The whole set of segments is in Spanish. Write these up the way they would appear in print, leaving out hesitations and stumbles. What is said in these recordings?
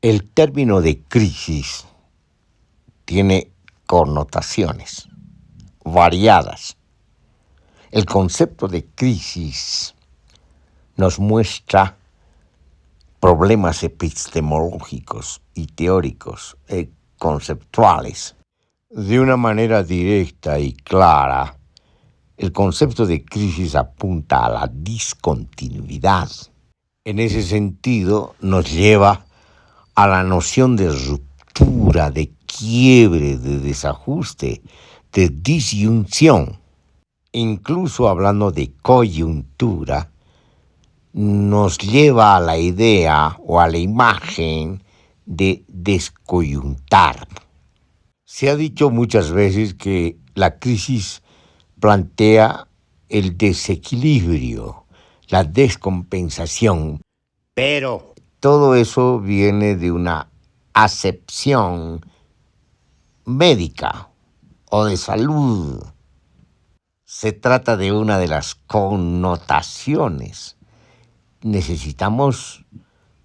El término de crisis tiene connotaciones variadas. El concepto de crisis nos muestra problemas epistemológicos y teóricos y conceptuales. De una manera directa y clara, el concepto de crisis apunta a la discontinuidad. En ese sentido, nos lleva a la noción de ruptura, de quiebre, de desajuste, de disyunción. Incluso hablando de coyuntura, nos lleva a la idea o a la imagen de descoyuntar. Se ha dicho muchas veces que la crisis plantea el desequilibrio, la descompensación, pero todo eso viene de una acepción médica o de salud. Se trata de una de las connotaciones. Necesitamos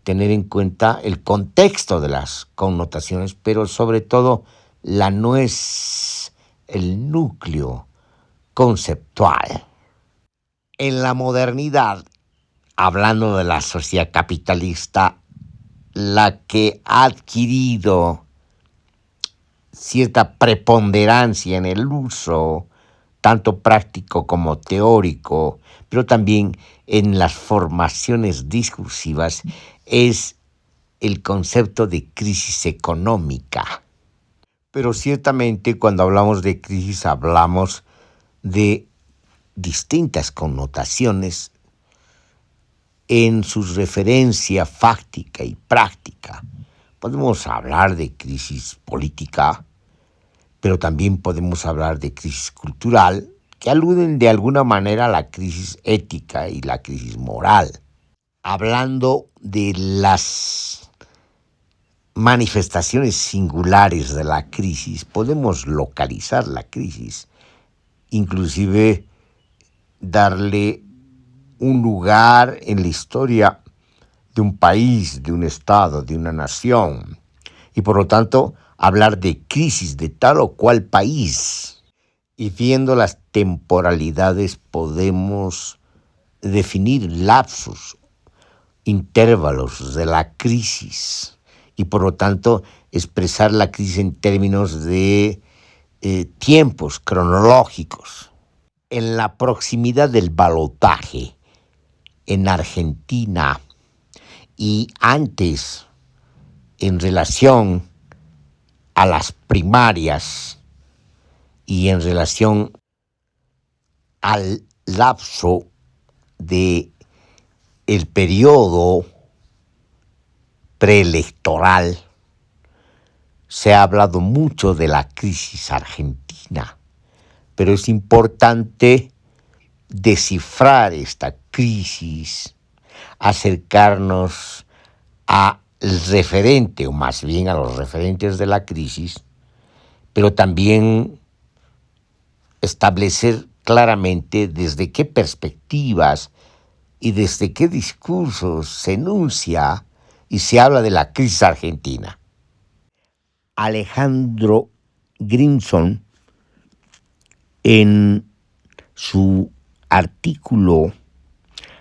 tener en cuenta el contexto de las connotaciones, pero sobre todo la nuez, el núcleo conceptual. En la modernidad, hablando de la sociedad capitalista, la que ha adquirido cierta preponderancia en el uso, tanto práctico como teórico, pero también en las formaciones discursivas, es el concepto de crisis económica. Pero ciertamente cuando hablamos de crisis hablamos de distintas connotaciones en su referencia fáctica y práctica. Podemos hablar de crisis política, pero también podemos hablar de crisis cultural, que aluden de alguna manera a la crisis ética y la crisis moral. Hablando de las manifestaciones singulares de la crisis, podemos localizar la crisis, inclusive darle un lugar en la historia de un país, de un estado, de una nación, y por lo tanto hablar de crisis de tal o cual país. Y viendo las temporalidades podemos definir lapsos, intervalos de la crisis, y por lo tanto expresar la crisis en términos de tiempos cronológicos. En la proximidad del balotaje en Argentina y antes en relación a las primarias y en relación al lapso de el periodo preelectoral, se ha hablado mucho de la crisis argentina, pero es importante descifrar esta crisis, acercarnos al referente, o más bien a los referentes de la crisis, pero también establecer claramente desde qué perspectivas y desde qué discursos se enuncia y se habla de la crisis argentina. Alejandro Grimson, en su artículo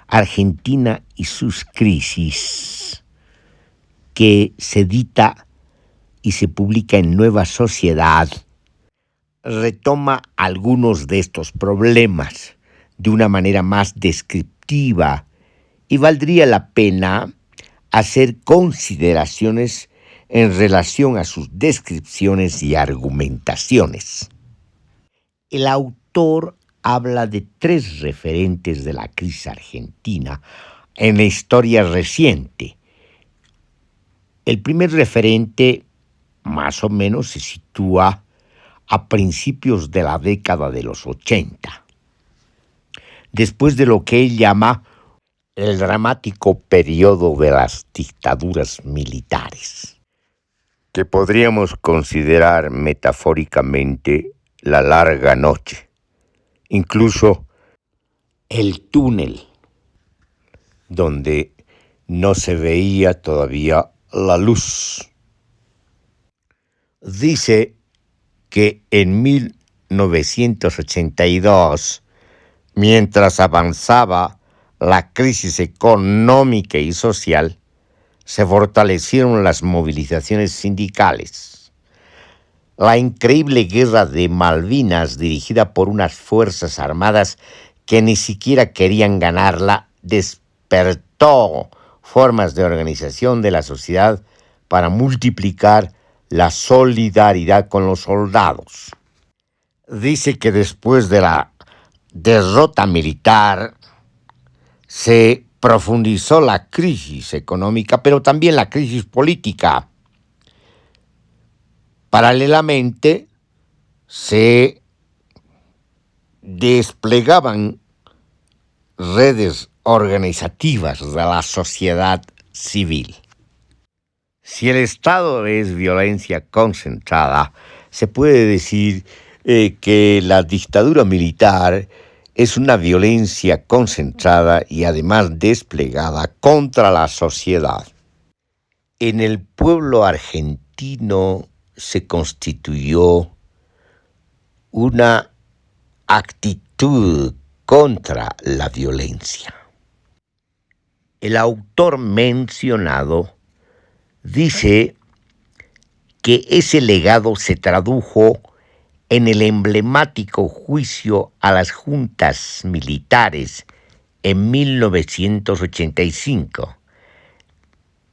Argentina y sus crisis, que se edita y se publica en Nueva Sociedad, retoma algunos de estos problemas de una manera más descriptiva y valdría la pena hacer consideraciones en relación a sus descripciones y argumentaciones. El autor habla de 3 referentes de la crisis argentina en la historia reciente. El primer referente más o menos se sitúa a principios de la década de los 80, después de lo que él llama el dramático periodo de las dictaduras militares, que podríamos considerar metafóricamente la larga noche, incluso el túnel, donde no se veía todavía la luz. Dice que en 1982, mientras avanzaba la crisis económica y social, se fortalecieron las movilizaciones sindicales. La increíble guerra de Malvinas, dirigida por unas fuerzas armadas que ni siquiera querían ganarla, despertó formas de organización de la sociedad para multiplicar la solidaridad con los soldados. Dice que después de la derrota militar se profundizó la crisis económica, pero también la crisis política. Paralelamente, se desplegaban redes organizativas de la sociedad civil. Si el Estado es violencia concentrada, se puede decir que la dictadura militar es una violencia concentrada y además desplegada contra la sociedad. En el pueblo argentino se constituyó una actitud contra la violencia. El autor mencionado dice que ese legado se tradujo en el emblemático juicio a las juntas militares en 1985,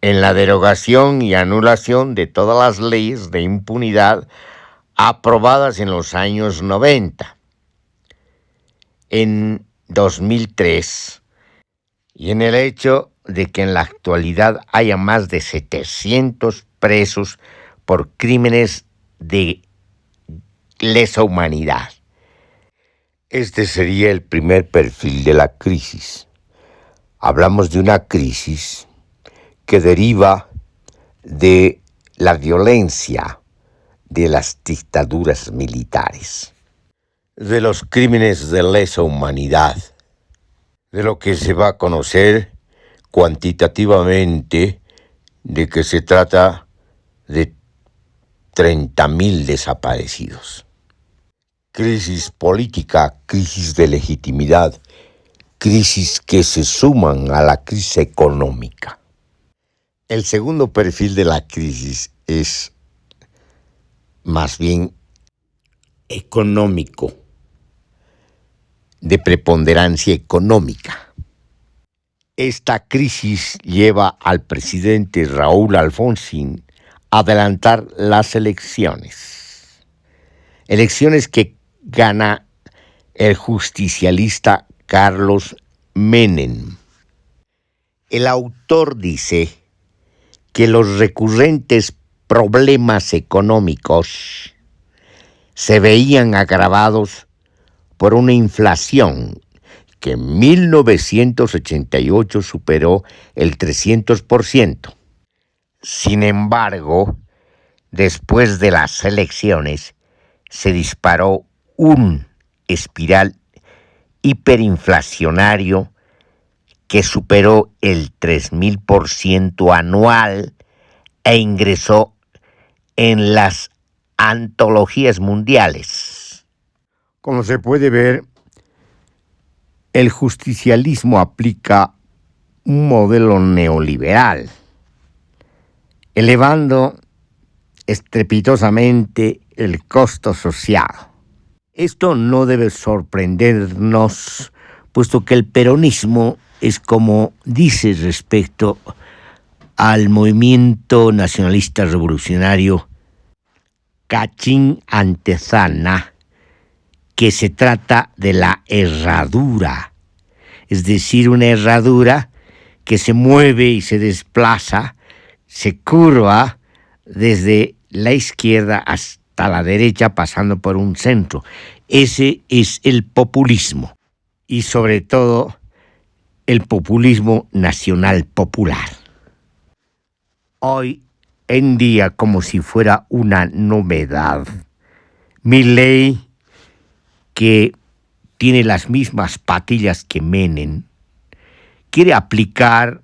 en la derogación y anulación de todas las leyes de impunidad aprobadas en los años 90, en 2003, y en el hecho de que en la actualidad haya más de 700 presos por crímenes de lesa humanidad. Este sería el primer perfil de la crisis. Hablamos de una crisis que deriva de la violencia de las dictaduras militares, de los crímenes de lesa humanidad, de lo que se va a conocer cuantitativamente de que se trata de 30.000 desaparecidos. Crisis política, crisis de legitimidad, crisis que se suman a la crisis económica. El segundo perfil de la crisis es más bien económico, de preponderancia económica. Esta crisis lleva al presidente Raúl Alfonsín a adelantar las elecciones. Elecciones que gana el justicialista Carlos Menem. El autor dice que los recurrentes problemas económicos se veían agravados por una inflación que en 1988 superó el 300%. Sin embargo, después de las elecciones, se disparó un espiral hiperinflacionario que superó el 3.000% anual e ingresó en las antologías mundiales. Como se puede ver, el justicialismo aplica un modelo neoliberal, elevando estrepitosamente el costo social. Esto no debe sorprendernos, puesto que el peronismo es como dice respecto al movimiento nacionalista revolucionario Cachín Antezana, que se trata de la herradura, es decir, una herradura que se mueve y se desplaza, se curva desde la izquierda hasta la derecha, pasando por un centro. Ese es el populismo, y sobre todo el populismo nacional popular. Hoy en día, como si fuera una novedad, Milei, que tiene las mismas patillas que Menem, quiere aplicar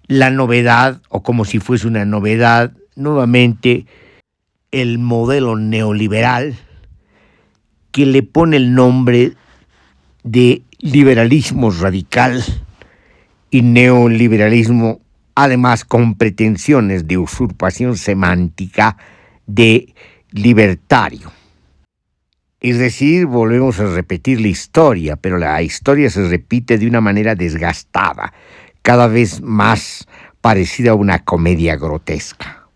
la novedad, o como si fuese una novedad, nuevamente el modelo neoliberal que le pone el nombre de liberalismo radical y neoliberalismo, además con pretensiones de usurpación semántica de libertario. Es decir, volvemos a repetir la historia, pero la historia se repite de una manera desgastada, cada vez más parecida a una comedia grotesca.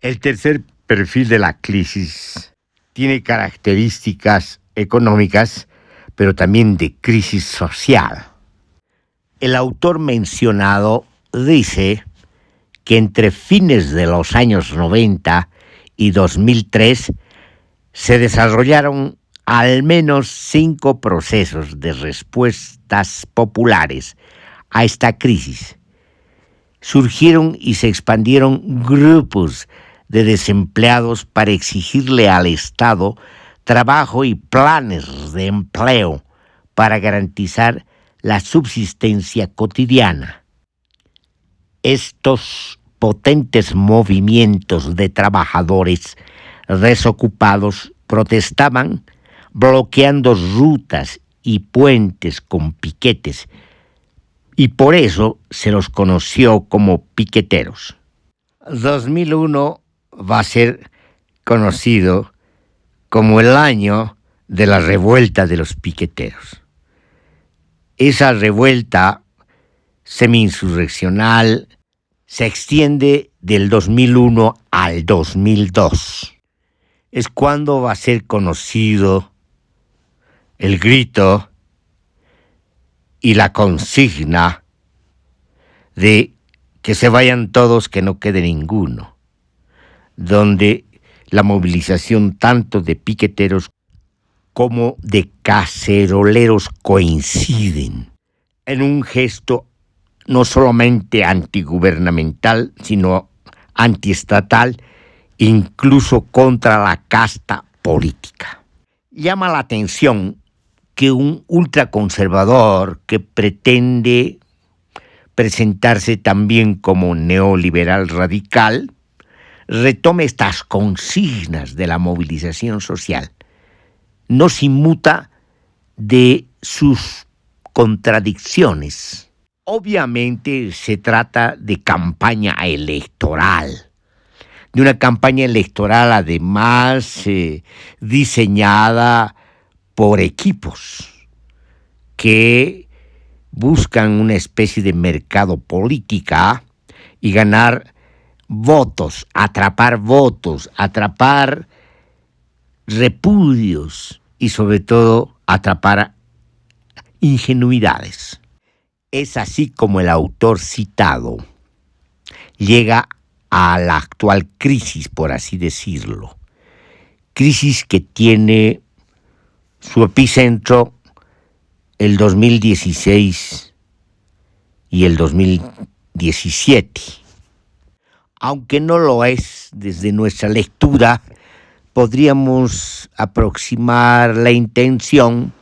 El tercer perfil de la crisis tiene características económicas, pero también de crisis social. El autor mencionado dice que entre fines de los años 90 y 2003 se desarrollaron al menos 5 procesos de respuestas populares a esta crisis. Surgieron y se expandieron grupos de desempleados para exigirle al Estado trabajo y planes de empleo para garantizar la subsistencia cotidiana. Estos potentes movimientos de trabajadores desocupados protestaban bloqueando rutas y puentes con piquetes, y por eso se los conoció como piqueteros. 2001 va a ser conocido como el año de la revuelta de los piqueteros. Esa revuelta semi-insurreccional se extiende del 2001 al 2002. Es cuando va a ser conocido el grito y la consigna de que se vayan todos, que no quede ninguno, donde la movilización tanto de piqueteros como de caceroleros coinciden en un gesto no solamente antigubernamental, sino antiestatal, incluso contra la casta política. Llama la atención que un ultraconservador que pretende presentarse también como neoliberal radical retome estas consignas de la movilización social. No se inmuta de sus contradicciones. Obviamente se trata de campaña electoral, de una campaña electoral además diseñada por equipos que buscan una especie de mercado política y ganar votos, atrapar repudios y sobre todo atrapar ingenuidades. Es así como el autor citado llega a la actual crisis, por así decirlo. Crisis que tiene su epicentro el 2016 y el 2017. Aunque no lo es desde nuestra lectura, podríamos aproximar la intención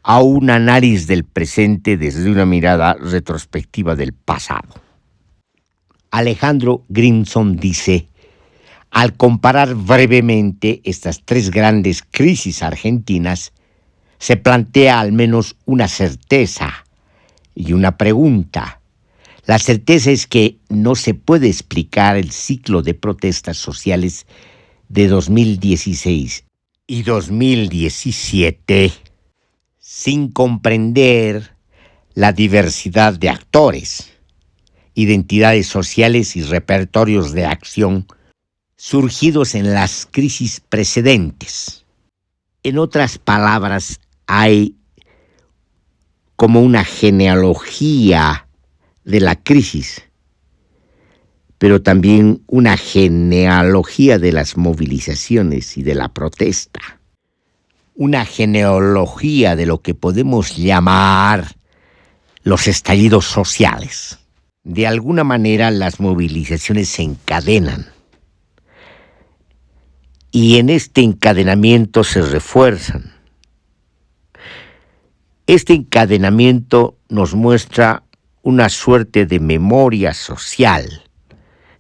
a un análisis del presente desde una mirada retrospectiva del pasado. Alejandro Grimson dice: al comparar brevemente estas 3 grandes crisis argentinas, se plantea al menos una certeza y una pregunta. La certeza es que no se puede explicar el ciclo de protestas sociales de 2016 y 2017 sin comprender la diversidad de actores, identidades sociales y repertorios de acción surgidos en las crisis precedentes. En otras palabras, hay como una genealogía de la crisis, pero también una genealogía de las movilizaciones y de la protesta. Una genealogía de lo que podemos llamar los estallidos sociales. De alguna manera las movilizaciones se encadenan y en este encadenamiento se refuerzan. Este encadenamiento nos muestra una suerte de memoria social,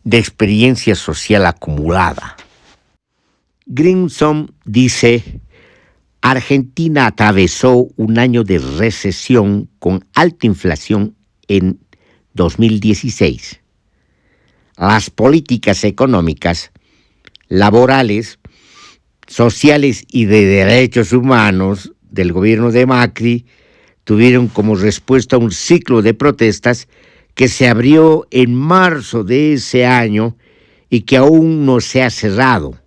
de experiencia social acumulada. Grimson dice: Argentina atravesó un año de recesión con alta inflación en 2016. Las políticas económicas, laborales, sociales y de derechos humanos del gobierno de Macri tuvieron como respuesta un ciclo de protestas que se abrió en marzo de ese año y que aún no se ha cerrado.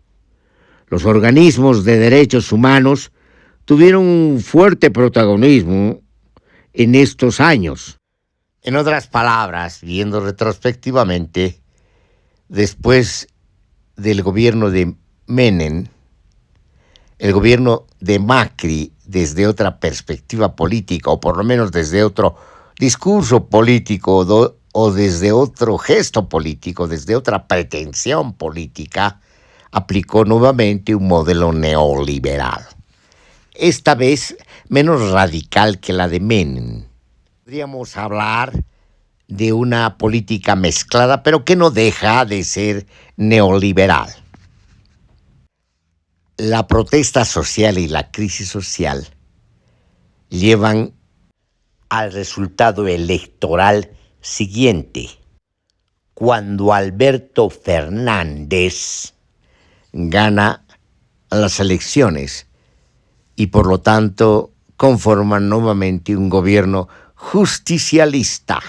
Los organismos de derechos humanos tuvieron un fuerte protagonismo en estos años. En otras palabras, viendo retrospectivamente, después del gobierno de Menem, el gobierno de Macri, desde otra perspectiva política, o por lo menos desde otro discurso político, o desde otro gesto político, desde otra pretensión política, aplicó nuevamente un modelo neoliberal. Esta vez menos radical que la de Menem. Podríamos hablar de una política mezclada, pero que no deja de ser neoliberal. La protesta social y la crisis social llevan al resultado electoral siguiente. Cuando Alberto Fernández gana las elecciones y por lo tanto conforman nuevamente un gobierno justicialista,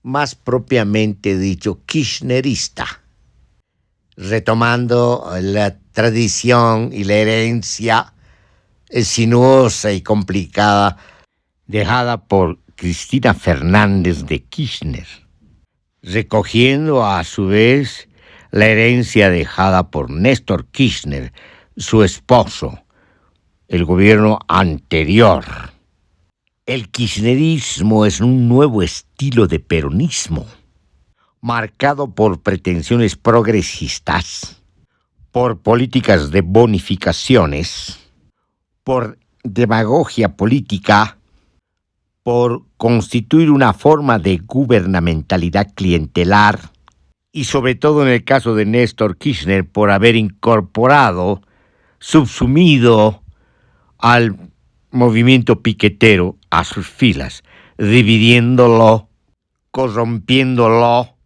más propiamente dicho kirchnerista, retomando la tradición y la herencia sinuosa y complicada dejada por Cristina Fernández de Kirchner, recogiendo a su vez la herencia dejada por Néstor Kirchner, su esposo, el gobierno anterior. El kirchnerismo es un nuevo estilo de peronismo, marcado por pretensiones progresistas, por políticas de bonificaciones, por demagogia política, por constituir una forma de gubernamentalidad clientelar y sobre todo en el caso de Néstor Kirchner por haber incorporado, subsumido al movimiento piquetero a sus filas, dividiéndolo, corrompiéndolo,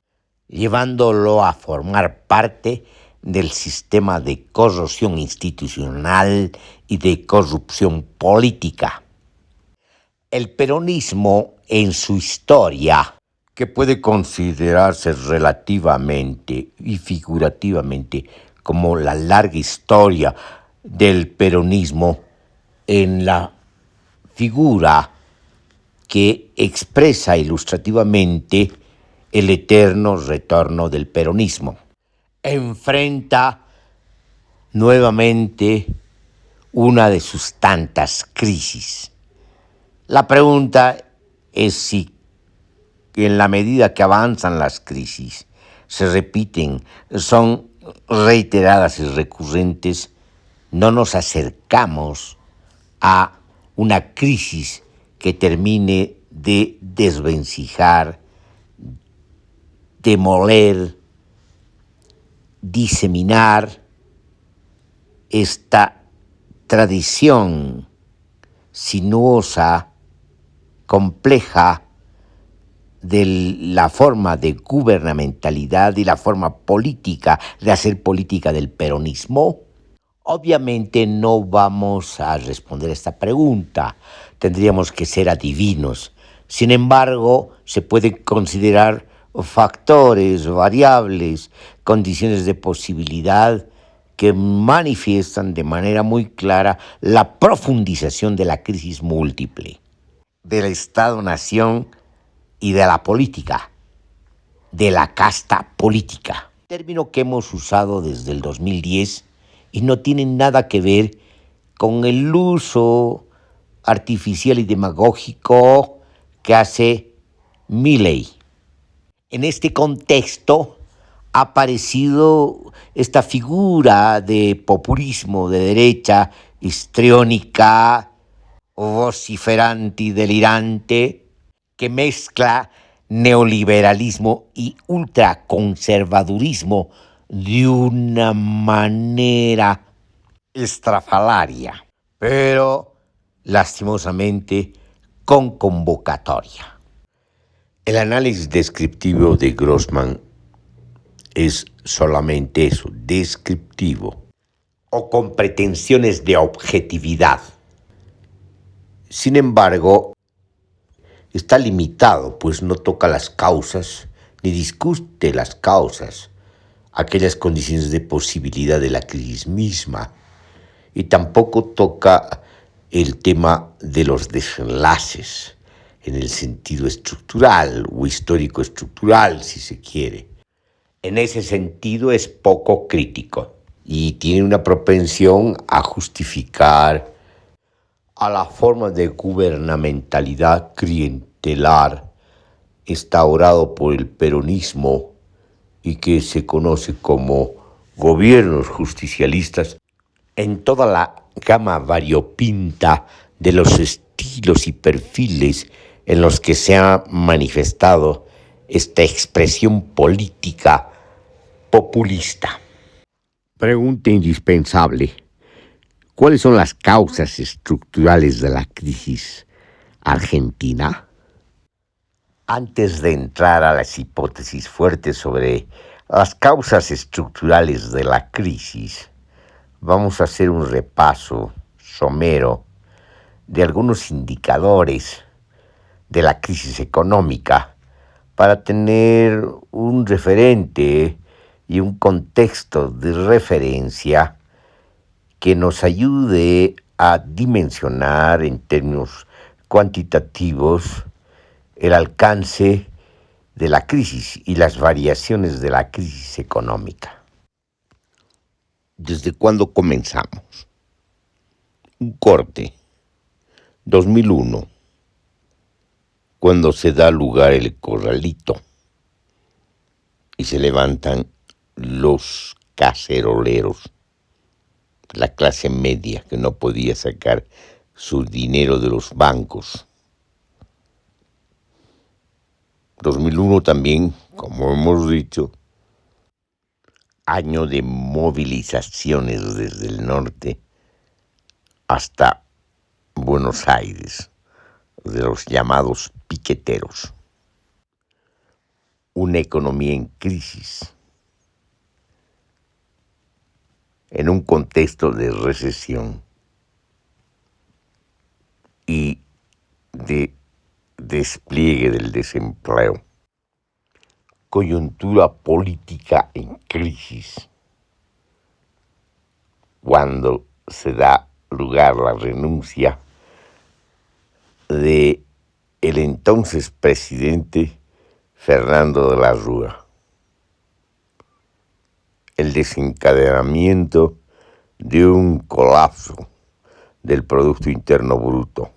llevándolo a formar parte del sistema de corrupción institucional y de corrupción política. El peronismo en su historia, que puede considerarse relativamente y figurativamente como la larga historia del peronismo, en la figura que expresa ilustrativamente el eterno retorno del peronismo. Enfrenta nuevamente una de sus tantas crisis. La pregunta es si en la medida que avanzan las crisis, se repiten, son reiteradas y recurrentes, no nos acercamos a una crisis que termine de desvencijar, demoler, diseminar esta tradición sinuosa, compleja, de la forma de gubernamentalidad y la forma política de hacer política del peronismo? Obviamente no vamos a responder a esta pregunta, tendríamos que ser adivinos. Sin embargo, se pueden considerar factores, variables, condiciones de posibilidad que manifiestan de manera muy clara la profundización de la crisis múltiple del Estado-Nación y de la política, de la casta política. Término que hemos usado desde el 2010 y no tiene nada que ver con el uso artificial y demagógico que hace Milei. En este contexto ha aparecido esta figura de populismo de derecha histriónica, vociferante y delirante, que mezcla neoliberalismo y ultraconservadurismo de una manera estrafalaria, pero lastimosamente con convocatoria. El análisis descriptivo de Grossman es solamente eso, descriptivo, o con pretensiones de objetividad. Sin embargo, está limitado, pues no toca las causas, ni discute las causas, aquellas condiciones de posibilidad de la crisis misma, y tampoco toca el tema de los desenlaces, en el sentido estructural o histórico-estructural, si se quiere. En ese sentido es poco crítico y tiene una propensión a justificar a la forma de gubernamentalidad clientelar instaurado por el peronismo y que se conoce como gobiernos justicialistas en toda la gama variopinta de los estilos y perfiles en los que se ha manifestado esta expresión política populista. Pregunta indispensable: ¿cuáles son las causas estructurales de la crisis argentina? Antes de entrar a las hipótesis fuertes sobre las causas estructurales de la crisis, vamos a hacer un repaso somero de algunos indicadores de la crisis económica para tener un referente y un contexto de referencia que nos ayude a dimensionar en términos cuantitativos el alcance de la crisis y las variaciones de la crisis económica. ¿Desde cuándo comenzamos? Un corte, 2001, cuando se da lugar el corralito y se levantan los caceroleros, la clase media que no podía sacar su dinero de los bancos. 2001 también, como hemos dicho, año de movilizaciones desde el norte hasta Buenos Aires, de los llamados piqueteros. Una economía en crisis, en un contexto de recesión y de despliegue del desempleo. Coyuntura política en crisis, cuando se da lugar la renuncia de el entonces presidente Fernando de la Rúa, el desencadenamiento de un colapso del Producto Interno Bruto.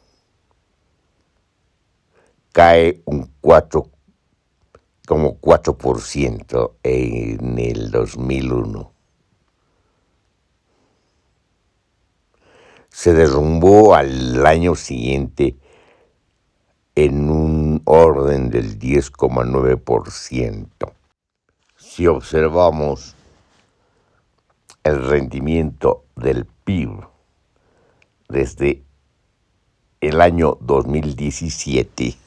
Cae un 4% en el 2001. Se derrumbó al año siguiente en un orden del 10,9%. Si observamos el rendimiento del PIB desde el año 2017,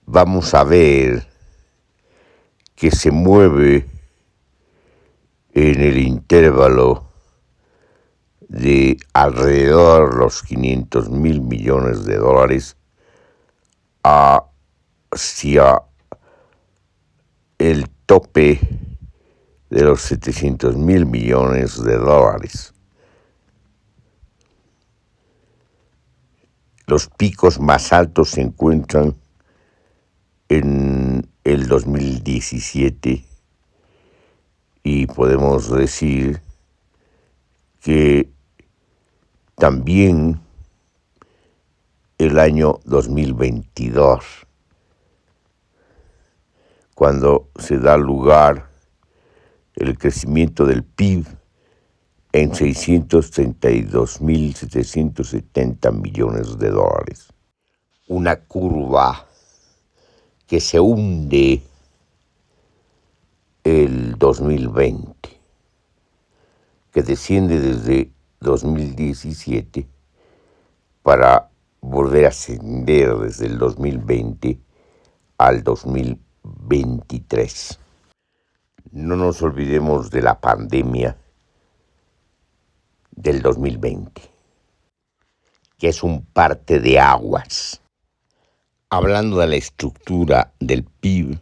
vamos a ver que se mueve en el intervalo de alrededor los 500,000 millones de dólares hacia el tope de los 700,000 millones de dólares. Los picos más altos se encuentran en el 2017 y podemos decir que también el año 2022, cuando se da lugar el crecimiento del PIB en 632,770 millones de dólares. una curva que se hunde el 2020, que desciende desde 2017 para volver a ascender desde el 2020 al 2023. No nos olvidemos de la pandemia del 2020, que es un parte de aguas. Hablando de la estructura del PIB,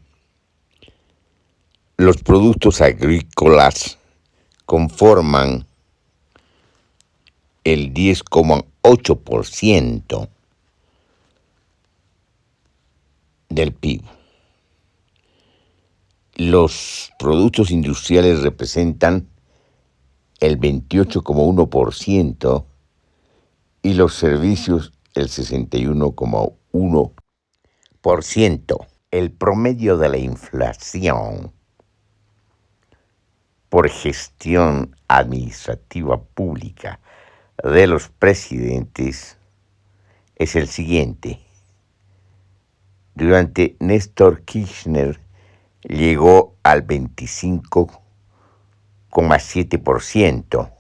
los productos agrícolas conforman el 10,8% del PIB. Los productos industriales representan el 28,1% y los servicios el 61,1%. El promedio de la inflación por gestión administrativa pública de los presidentes es el siguiente. Durante Néstor Kirchner llegó al 25,7%.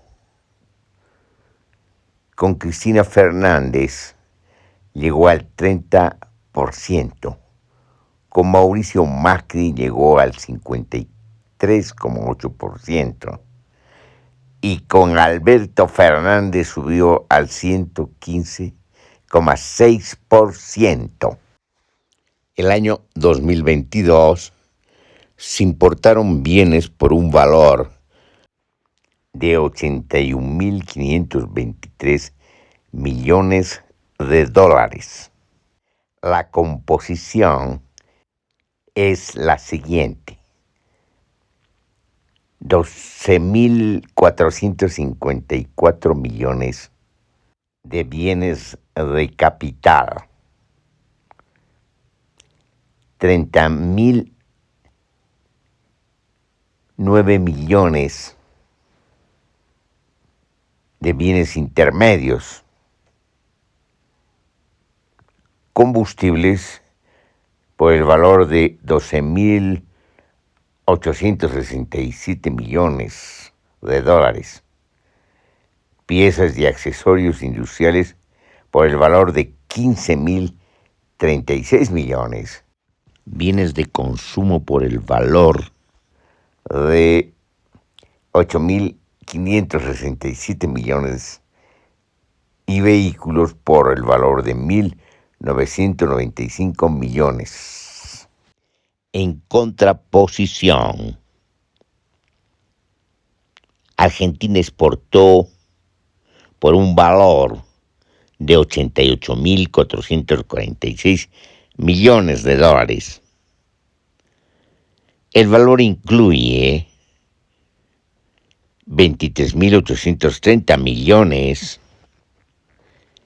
Con Cristina Fernández llegó al 30%. Con Mauricio Macri llegó al 53,8%. Y con Alberto Fernández subió al 115,6%. El año 2022 se importaron bienes por un valor de 81.523 millones de dólares. La composición es la siguiente: 12.454 millones de bienes de capital, 30.009 millones de bienes intermedios, combustibles por el valor de 12.867 millones de dólares, piezas y accesorios industriales por el valor de 15.036 millones, bienes de consumo por el valor de 8.567 millones y vehículos por el valor de 1.995 millones. En contraposición, Argentina exportó por un valor de 88.446 millones de dólares. El valor incluye 23.830 millones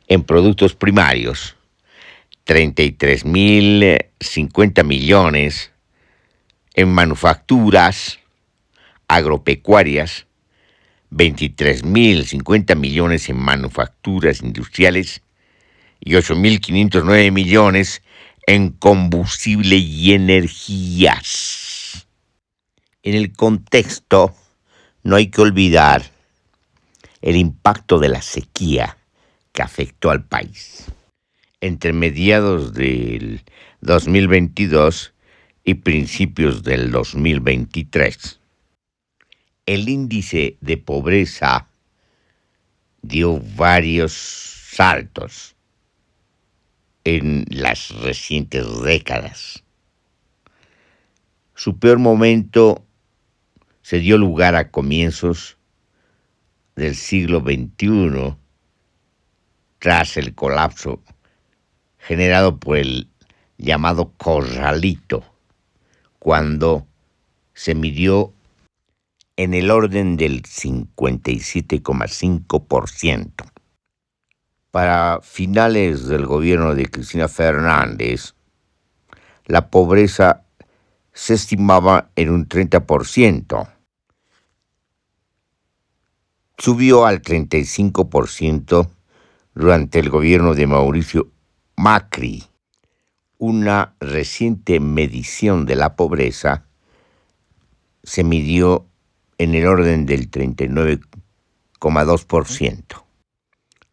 en productos primarios, 33.050 millones en manufacturas agropecuarias, 23.050 millones en manufacturas industriales y 8.509 millones en combustible y energías. En el contexto, no hay que olvidar el impacto de la sequía que afectó al país entre mediados del 2022 y principios del 2023. El índice de pobreza dio varios saltos en las recientes décadas. Su peor momento se dio lugar a comienzos del siglo XXI, tras el colapso generado por el llamado corralito, cuando se midió en el orden del 57,5%. Para finales del gobierno de Cristina Fernández, la pobreza se estimaba en un 30%. Subió al 35% durante el gobierno de Mauricio Macri una reciente medición de la pobreza se midió en el orden del 39,2%.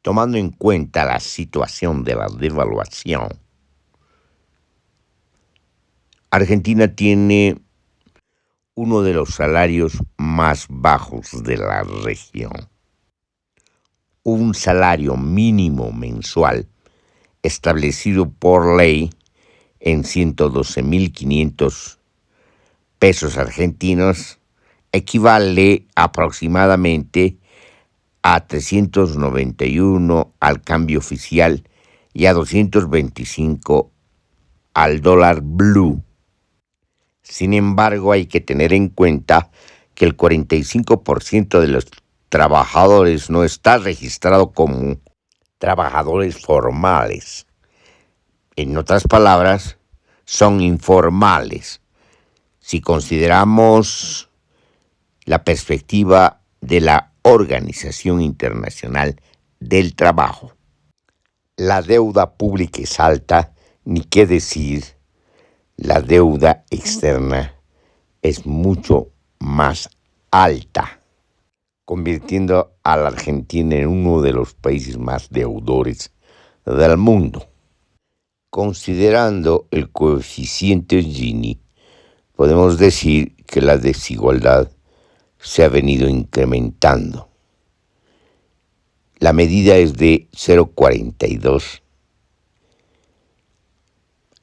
Tomando en cuenta la situación de la devaluación, Argentina tiene uno de los salarios más bajos de la región. Un salario mínimo mensual establecido por ley en 112.500 pesos argentinos equivale aproximadamente a 391 al cambio oficial y a 225 al dólar blue. Sin embargo, hay que tener en cuenta que el 45% de los trabajadores no está registrado como trabajadores formales. En otras palabras, son informales. Si consideramos la perspectiva de la Organización Internacional del Trabajo, la deuda pública es alta, ni qué decir, la deuda externa es mucho más alta, convirtiendo a la Argentina en uno de los países más deudores del mundo. Considerando el coeficiente Gini, podemos decir que la desigualdad se ha venido incrementando. La medida es de 0,42.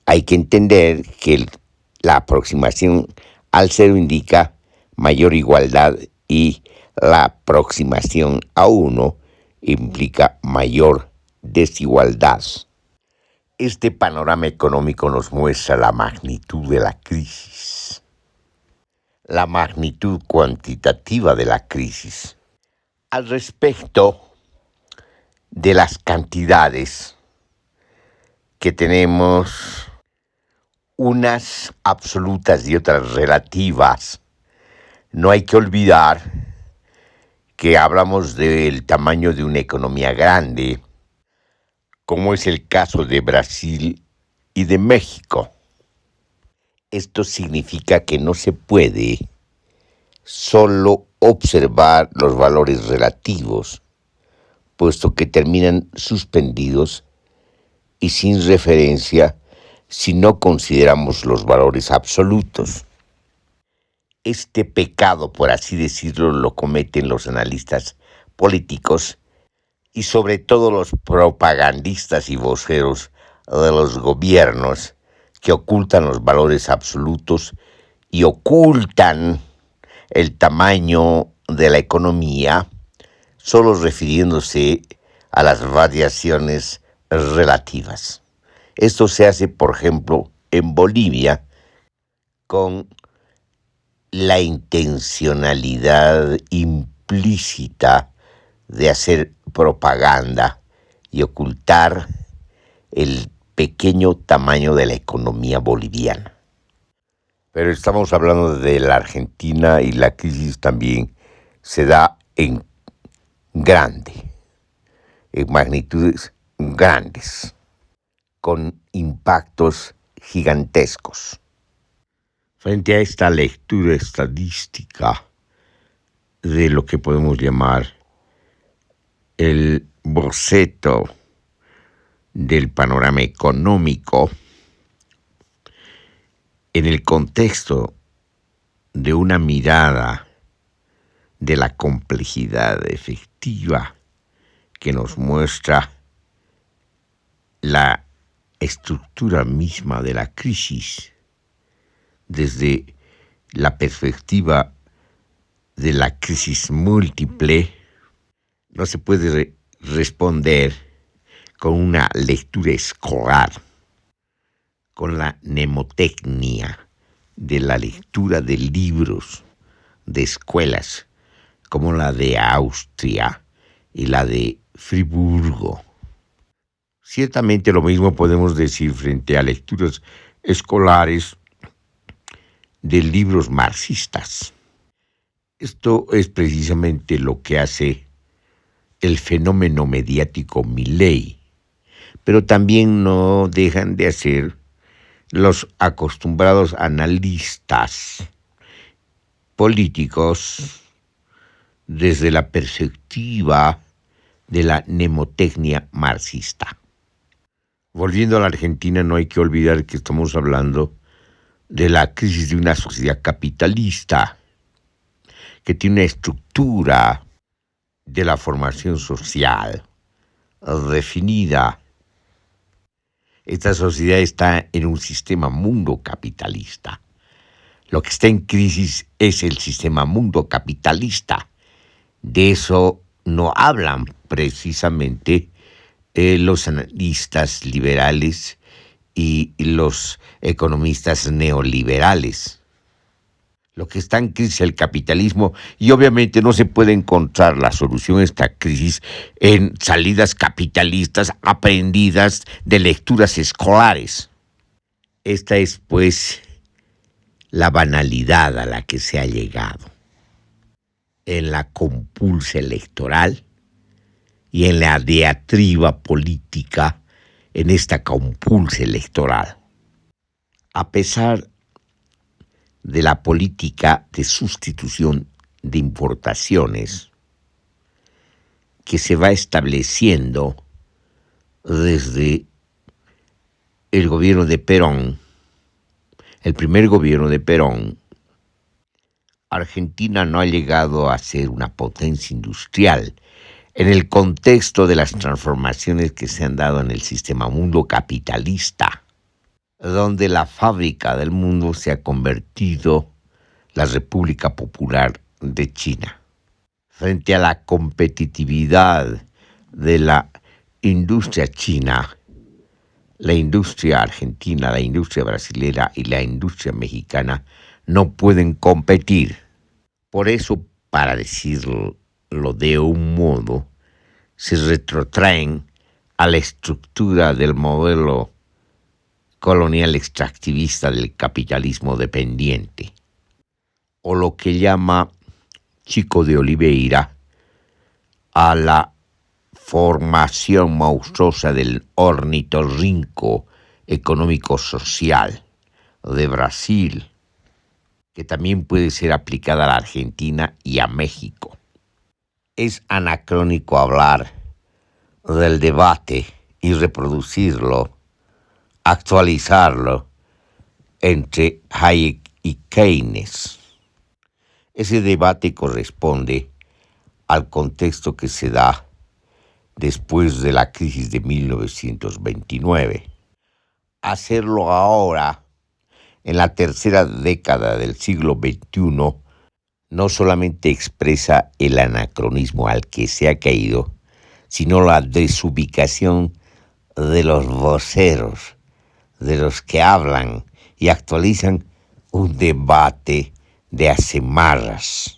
Hay que entender que la aproximación al cero indica mayor igualdad y la aproximación a 1 implica mayor desigualdad. Este panorama económico nos muestra la magnitud de la crisis, la magnitud cuantitativa de la crisis. Al respecto de las cantidades que tenemos, unas absolutas y otras relativas, no hay que olvidar que hablamos del tamaño de una economía grande, como es el caso de Brasil y de México. Esto significa que no se puede solo observar los valores relativos, puesto que terminan suspendidos y sin referencia si no consideramos los valores absolutos. Este pecado, por así decirlo, lo cometen los analistas políticos y sobre todo los propagandistas y voceros de los gobiernos que ocultan los valores absolutos y ocultan el tamaño de la economía, solo refiriéndose a las variaciones relativas. Esto se hace, por ejemplo, en Bolivia con la intencionalidad implícita de hacer propaganda y ocultar el pequeño tamaño de la economía boliviana. Pero estamos hablando de la Argentina y la crisis también se da en grande, en magnitudes grandes, con impactos gigantescos. Frente a esta lectura estadística de lo que podemos llamar el boceto del panorama económico, en el contexto de una mirada de la complejidad efectiva que nos muestra la estructura misma de la crisis, desde la perspectiva de la crisis múltiple, no se puede responder con una lectura escolar, con la mnemotecnia de la lectura de libros de escuelas como la de Austria y la de Friburgo. Ciertamente lo mismo podemos decir frente a lecturas escolares de libros marxistas. Esto es precisamente lo que hace el fenómeno mediático Milei, pero también no dejan de hacer los acostumbrados analistas políticos desde la perspectiva de la mnemotecnia marxista. Volviendo a la Argentina, no hay que olvidar que estamos hablando de la crisis de una sociedad capitalista que tiene una estructura de la formación social definida. Esta sociedad está en un sistema mundo capitalista. Lo que está en crisis es el sistema mundo capitalista. De eso no hablan precisamente los analistas liberales y los economistas neoliberales. Lo que está en crisis es el capitalismo y obviamente no se puede encontrar la solución a esta crisis en salidas capitalistas aprendidas de lecturas escolares. Esta es, pues, la banalidad a la que se ha llegado en la compulsa electoral y en la diatriba política en esta compulsa electoral. A pesar de la política de sustitución de importaciones que se va estableciendo desde el gobierno de Perón, el primer gobierno de Perón, Argentina no ha llegado a ser una potencia industrial en el contexto de las transformaciones que se han dado en el sistema mundo capitalista, donde la fábrica del mundo se ha convertido la República Popular de China. Frente a la competitividad de la industria china, la industria argentina, la industria brasilera y la industria mexicana no pueden competir. Por eso, para decirlo de un modo, se retrotraen a la estructura del modelo colonial extractivista del capitalismo dependiente, o lo que llama Chico de Oliveira a la formación monstruosa del ornitorrinco económico-social de Brasil, que también puede ser aplicada a la Argentina y a México. Es anacrónico hablar del debate y reproducirlo, actualizarlo entre Hayek y Keynes. Ese debate corresponde al contexto que se da después de la crisis de 1929. Hacerlo ahora, en la tercera década del siglo XXI, no solamente expresa el anacronismo al que se ha caído, sino la desubicación de los voceros, de los que hablan y actualizan un debate de hace marras.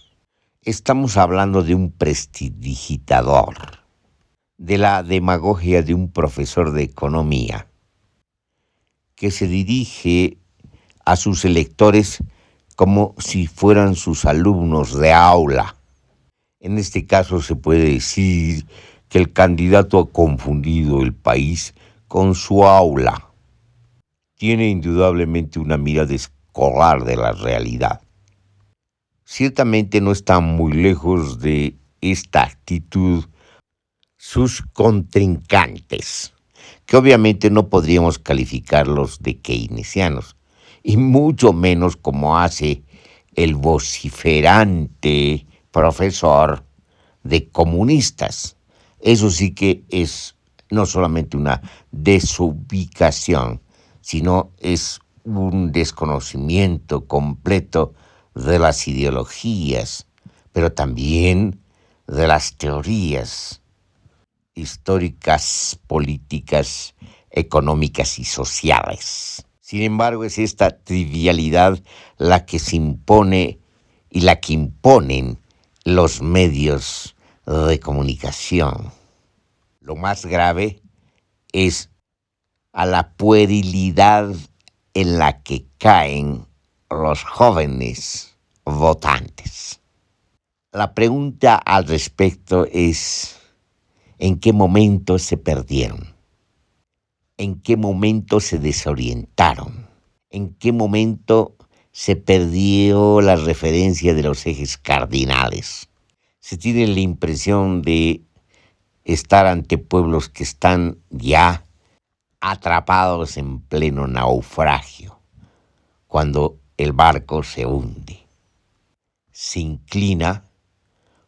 Estamos hablando de un prestidigitador, de la demagogia de un profesor de economía que se dirige a sus electores como si fueran sus alumnos de aula. En este caso se puede decir que el candidato ha confundido el país con su aula. Tiene indudablemente una mirada escolar de la realidad. Ciertamente no están muy lejos de esta actitud sus contrincantes, que obviamente no podríamos calificarlos de keynesianos, y mucho menos como hace el vociferante profesor de comunistas. Eso sí que es no solamente una desubicación, sino es un desconocimiento completo de las ideologías, pero también de las teorías históricas, políticas, económicas y sociales. Sin embargo, es esta trivialidad la que se impone y la que imponen los medios de comunicación. Lo más grave es a la puerilidad en la que caen los jóvenes votantes. La pregunta al respecto es: ¿en qué momento se perdieron? ¿En qué momento se desorientaron? ¿En qué momento se perdió la referencia de los ejes cardinales? Se tiene la impresión de estar ante pueblos que están ya atrapados en pleno naufragio, cuando el barco se hunde, se inclina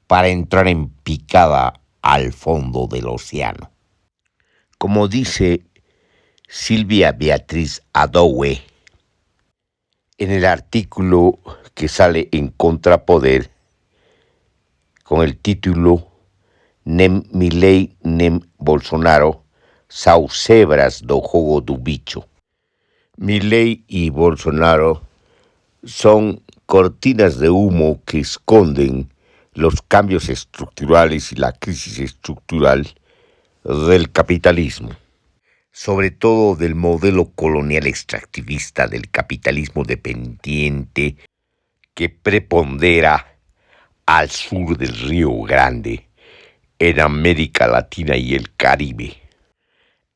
para entrar en picada al fondo del océano. Como dice Silvia Beatriz Adowe en el artículo que sale en Contrapoder con el título Nem Milei nem Bolsonaro, saucebras do jogo do bicho. Milei y Bolsonaro son cortinas de humo que esconden los cambios estructurales y la crisis estructural del capitalismo, sobre todo del modelo colonial extractivista del capitalismo dependiente que prepondera al sur del Río Grande, en América Latina y el Caribe,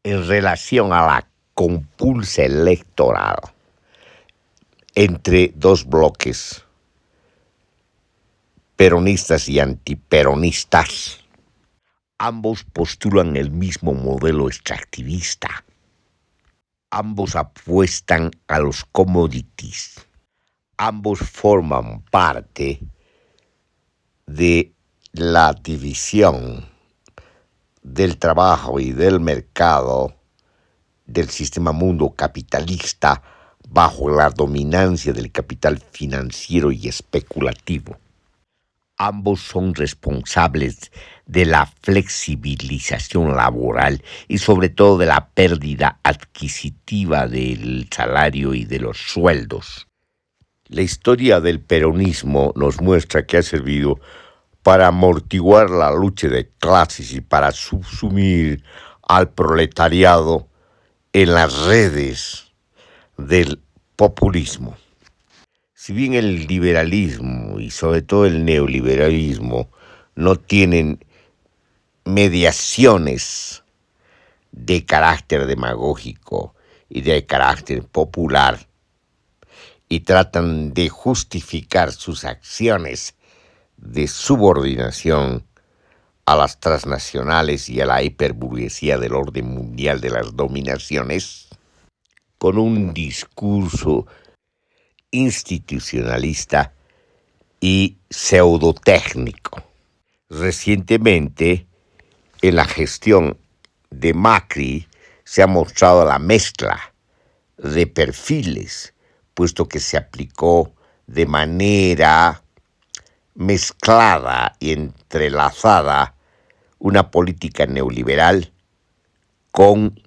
en relación a la compulsa electoral entre dos bloques, peronistas y antiperonistas. Ambos postulan el mismo modelo extractivista. Ambos apuestan a los commodities. Ambos forman parte de la división del trabajo y del mercado del sistema mundo capitalista bajo la dominancia del capital financiero y especulativo. Ambos son responsables de la flexibilización laboral y sobre todo de la pérdida adquisitiva del salario y de los sueldos. La historia del peronismo nos muestra que ha servido para amortiguar la lucha de clases y para subsumir al proletariado en las redes del populismo. Si bien el liberalismo y sobre todo el neoliberalismo no tienen mediaciones de carácter demagógico y de carácter popular y tratan de justificar sus acciones de subordinación a las transnacionales y a la hiperburguesía del orden mundial de las dominaciones, con un discurso institucionalista y pseudotécnico. Recientemente, en la gestión de Macri, se ha mostrado la mezcla de perfiles, puesto que se aplicó de manera mezclada y entrelazada una política neoliberal con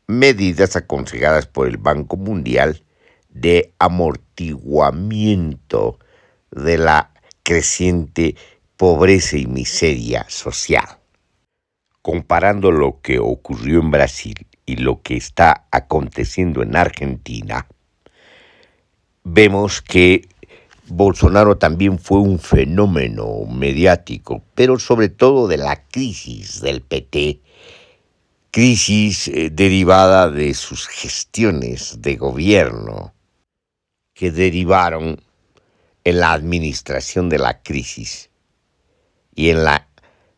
medidas aconsejadas por el Banco Mundial de amortiguamiento de la creciente pobreza y miseria social. Comparando lo que ocurrió en Brasil y lo que está aconteciendo en Argentina, vemos que Bolsonaro también fue un fenómeno mediático, pero sobre todo de la crisis del PT, crisis derivada de sus gestiones de gobierno, que derivaron en la administración de la crisis y en la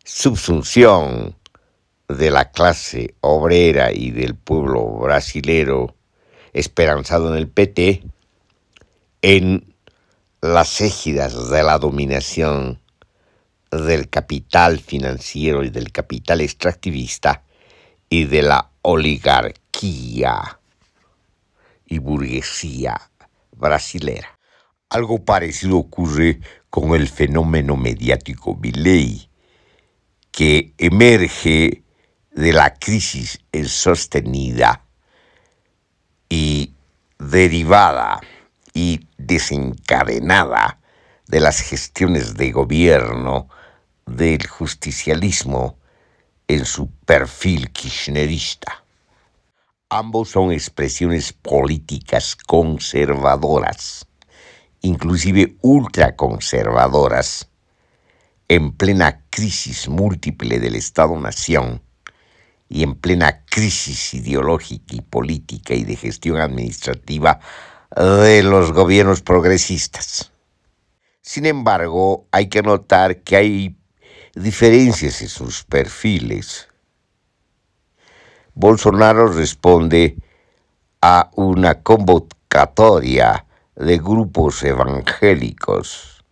subsunción de la clase obrera y del pueblo brasilero esperanzado en el PT, en las égidas de la dominación del capital financiero y del capital extractivista y de la oligarquía y burguesía brasilera. Algo parecido ocurre con el fenómeno mediático Milei, que emerge de la crisis sostenida y derivada y desencadenada de las gestiones de gobierno del justicialismo en su perfil kirchnerista. Ambos son expresiones políticas conservadoras, inclusive ultraconservadoras, en plena crisis múltiple del Estado-Nación y en plena crisis ideológica y política y de gestión administrativa de los gobiernos progresistas. Sin embargo, hay que notar que hay diferencias en sus perfiles. Bolsonaro responde a una convocatoria de grupos evangélicos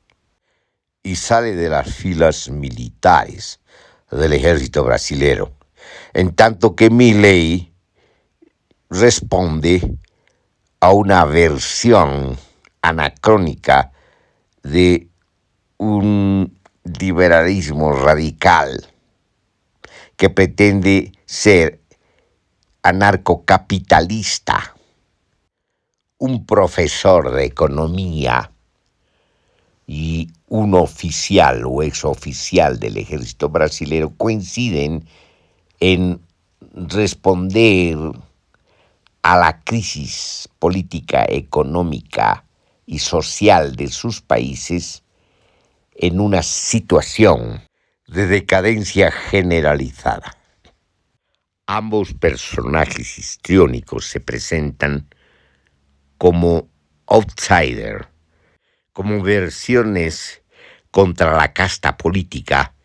y sale de las filas militares del ejército brasilero, en tanto que Milei responde a una versión anacrónica de un liberalismo radical que pretende ser anarcocapitalista. Un profesor de economía y un oficial o exoficial del ejército brasileño coinciden en responder a la crisis política, económica y social de sus países en una situación de decadencia generalizada. Ambos personajes histriónicos se presentan como outsider, como versiones contra la casta política,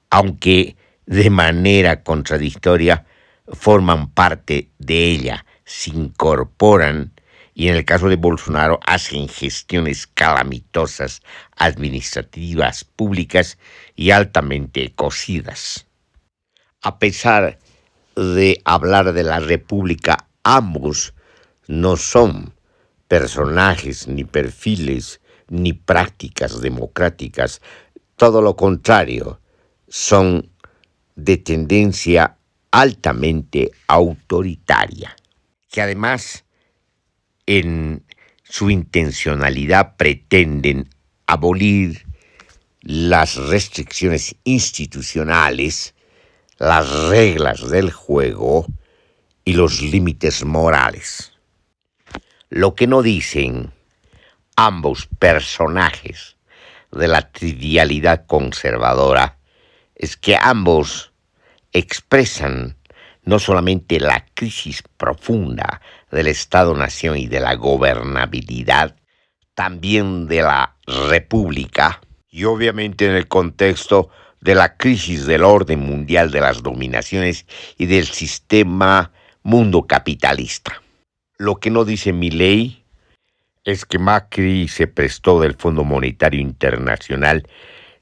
aunque de manera contradictoria forman parte de ella, se incorporan y en el caso de Bolsonaro hacen gestiones calamitosas, administrativas, públicas y altamente cocidas. A pesar de hablar de la República, ambos no son personajes, ni perfiles, ni prácticas democráticas. Todo lo contrario, son de tendencia altamente autoritaria, que además en su intencionalidad pretenden abolir las restricciones institucionales, las reglas del juego y los límites morales. Lo que no dicen ambos personajes de la trivialidad conservadora es que ambos expresan no solamente la crisis profunda del Estado-Nación y de la gobernabilidad, también de la República, y obviamente en el contexto de la crisis del orden mundial de las dominaciones y del sistema mundo capitalista. Lo que no dice Milei es que Macri se prestó del Fondo Monetario Internacional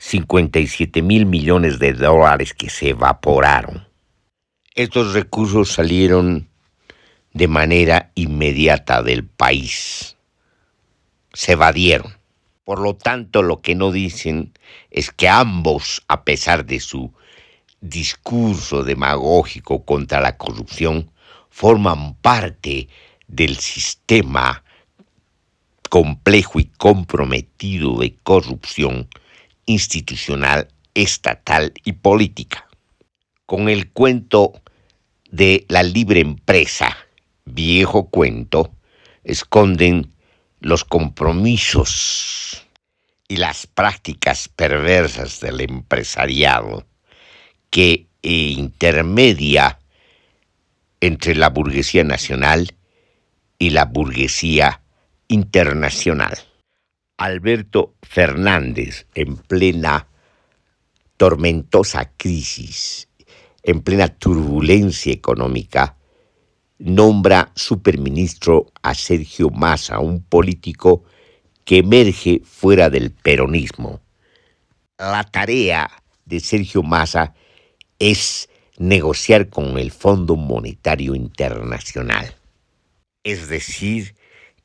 57,000 millones de dólares que se evaporaron. Estos recursos salieron de manera inmediata del país. Se evadieron. Por lo tanto, lo que no dicen es que ambos, a pesar de su discurso demagógico contra la corrupción, forman parte del sistema complejo y comprometido de corrupción institucional, estatal y política. Con el cuento de la libre empresa, viejo cuento, esconden los compromisos y las prácticas perversas del empresariado que intermedia entre la burguesía nacional y la burguesía internacional. Alberto Fernández, en plena tormentosa crisis, en plena turbulencia económica, nombra superministro a Sergio Massa, un político que emerge fuera del peronismo. La tarea de Sergio Massa es negociar con el Fondo Monetario Internacional. Es decir,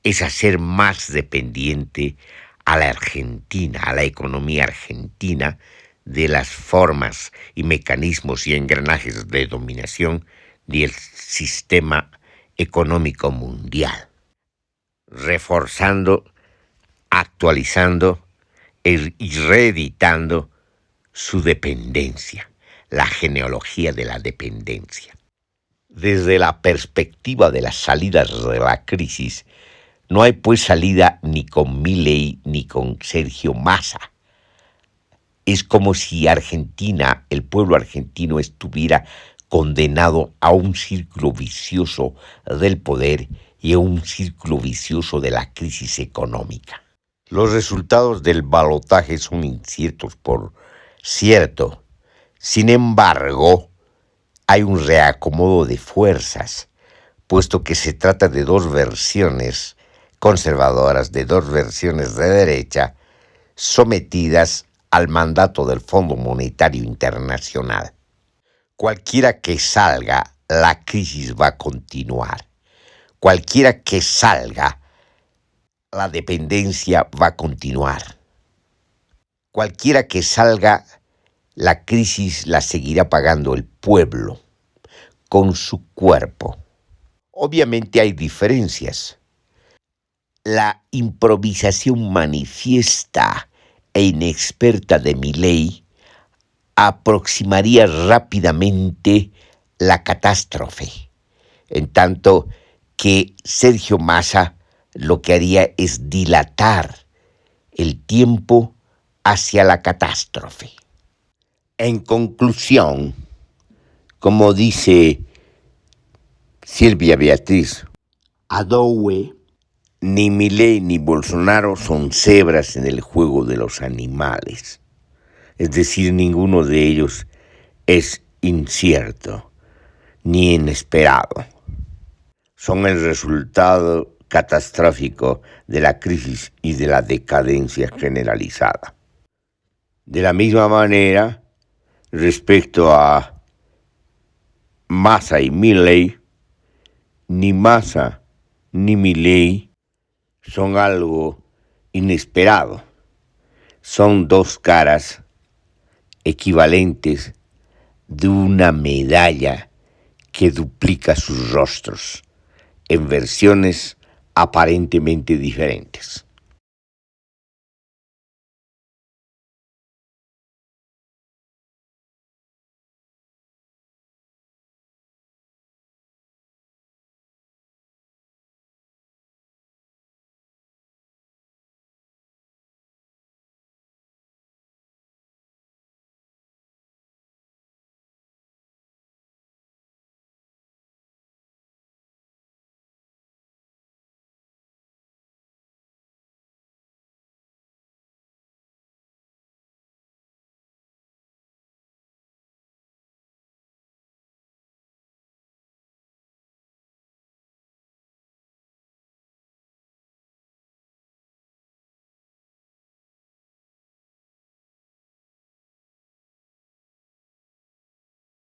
es hacer más dependiente a la Argentina, a la economía argentina, de las formas y mecanismos y engranajes de dominación del sistema económico mundial, reforzando, actualizando y reeditando su dependencia, la genealogía de la dependencia. Desde la perspectiva de las salidas de la crisis, no hay pues salida ni con Milei ni con Sergio Massa. Es como si Argentina, el pueblo argentino, estuviera condenado a un círculo vicioso del poder y en un círculo vicioso de la crisis económica. Los resultados del balotaje son inciertos, por cierto. Sin embargo, hay un reacomodo de fuerzas, puesto que se trata de dos versiones conservadoras, de dos versiones de derecha, sometidas al mandato del Fondo Monetario Internacional. Cualquiera que salga, la crisis va a continuar. Cualquiera que salga, la dependencia va a continuar. Cualquiera que salga, la crisis la seguirá pagando el pueblo con su cuerpo. Obviamente hay diferencias. La improvisación manifiesta e inexperta de Milei aproximaría rápidamente la catástrofe, en tanto que Sergio Massa lo que haría es dilatar el tiempo hacia la catástrofe. En conclusión, como dice Silvia Beatriz Adoue, ni Milei ni Bolsonaro son cebras en el juego de los animales. Es decir, ninguno de ellos es incierto ni inesperado. Son el resultado catastrófico de la crisis y de la decadencia generalizada. De la misma manera, respecto a Massa y Milei, ni Massa ni Milei son algo inesperado. Son dos caras equivalentes de una medalla que duplica sus rostros en versiones aparentemente diferentes.